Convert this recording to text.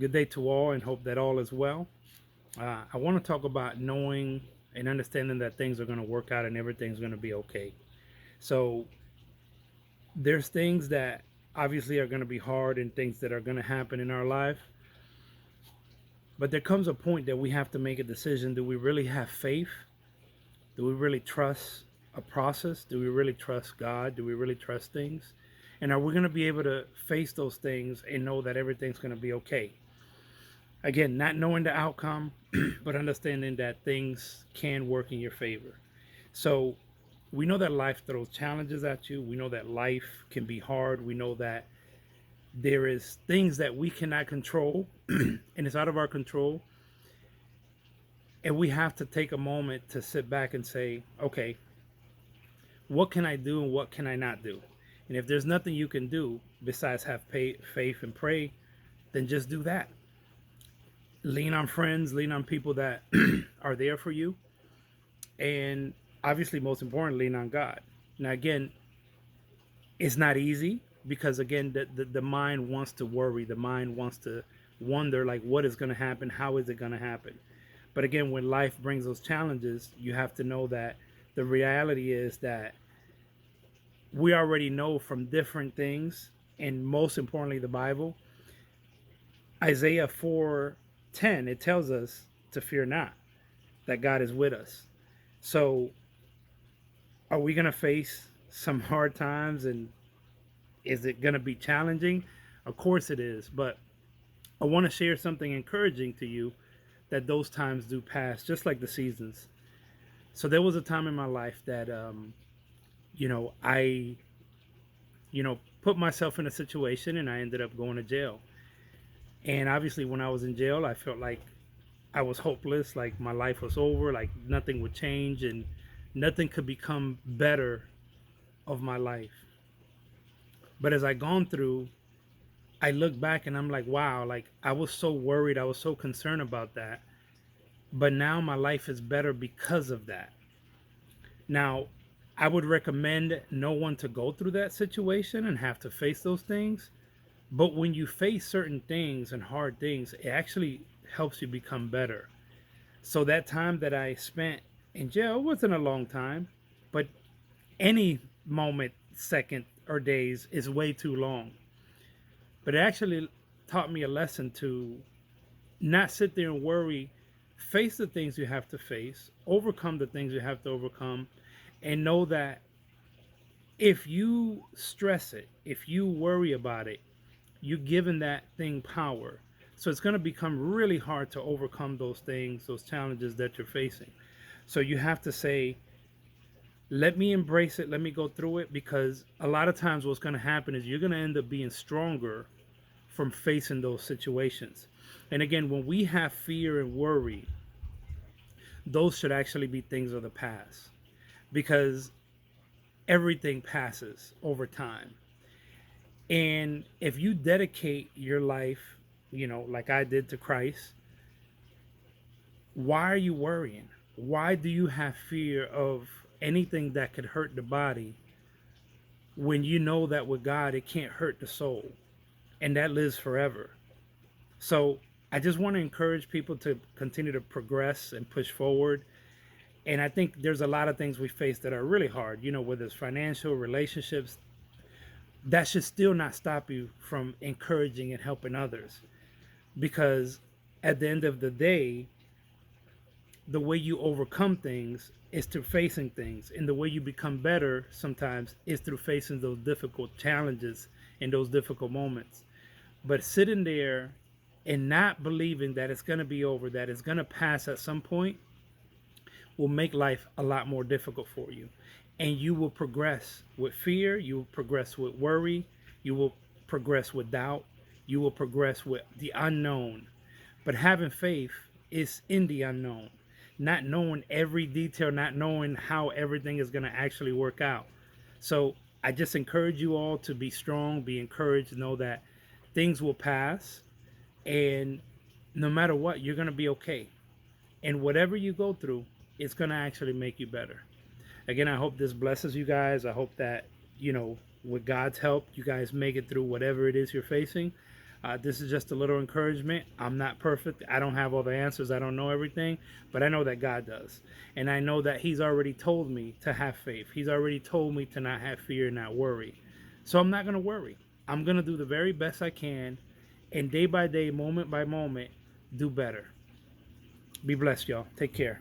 Good day to all, and hope that all is well. I want to talk about knowing and understanding that things are going to work out and everything's going to be okay. So, there's things that obviously are going to be hard and things that are going to happen in our life, but there comes a point that we have to make a decision. Do we really have faith? Do we really trust a process? Do we really trust God? Do we really trust things? And are we going to be able to face those things and know that everything's going to be okay? Again, not knowing the outcome, but understanding that things can work in your favor. So we know that life throws challenges at you. We know that life can be hard. We know that there is things that we cannot control and it's out of our control. And we have to take a moment to sit back and say, okay, what can I do and what can I not do? And if there's nothing you can do besides have faith and pray, then just do that. Lean on friends, lean on people that are there for you, and obviously, most importantly, lean on God. Now, again, it's not easy because, again, the mind wants to worry, the mind wants to wonder, like, what is going to happen? How is it going to happen? But again, when life brings those challenges, you have to know that the reality is that we already know from different things, and most importantly, the Bible, Isaiah 4:10, it tells us to fear not, that God is with us. So, are we going to face some hard times and is it going to be challenging? Of course it is. But I want to share something encouraging to you that those times do pass, just like the seasons. So, there was a time in my life that, I, put myself in a situation and I ended up going to jail. And obviously, when I was in jail, I felt like I was hopeless, like my life was over, like nothing would change and nothing could become better of my life. But as I gone through, I look back and I'm like, wow, like I was so worried, I was so concerned about that. But now my life is better because of that. Now, I would recommend no one to go through that situation and have to face those things. But when you face certain things and hard things, it actually helps you become better. So that time that I spent in jail wasn't a long time, but any moment, second, or days is way too long. But it actually taught me a lesson to not sit there and worry, face the things you have to face, overcome the things you have to overcome, and know that if you stress it, if you worry about it, you're giving that thing power. So it's going to become really hard to overcome those things, those challenges that you're facing. So you have to say, let me embrace it, let me go through it, because a lot of times what's going to happen is you're going to end up being stronger from facing those situations. And again, when we have fear and worry, those should actually be things of the past because everything passes over time. And if you dedicate your life, like I did to Christ, why are you worrying? Why do you have fear of anything that could hurt the body when you know that with God it can't hurt the soul and that lives forever? So I just want to encourage people to continue to progress and push forward. And I think there's a lot of things we face that are really hard, whether it's financial, relationships, that should still not stop you from encouraging and helping others. Because at the end of the day, the way you overcome things is through facing things. And the way you become better sometimes is through facing those difficult challenges and those difficult moments. But sitting there and not believing that it's going to be over, that it's going to pass at some point, will make life a lot more difficult for you. And you will progress with fear, you will progress with worry, you will progress with doubt, you will progress with the unknown. But having faith is in the unknown, not knowing every detail, not knowing how everything is going to actually work out. So I just encourage you all to be strong, be encouraged, know that things will pass, and no matter what, you're going to be okay. And whatever you go through, it's going to actually make you better. Again, I hope this blesses you guys. I hope that, with God's help, you guys make it through whatever it is you're facing. This is just a little encouragement. I'm not perfect. I don't have all the answers. I don't know everything, but I know that God does. And I know that He's already told me to have faith. He's already told me to not have fear and not worry. So I'm not going to worry. I'm going to do the very best I can, and day by day, moment by moment, do better. Be blessed, y'all. Take care.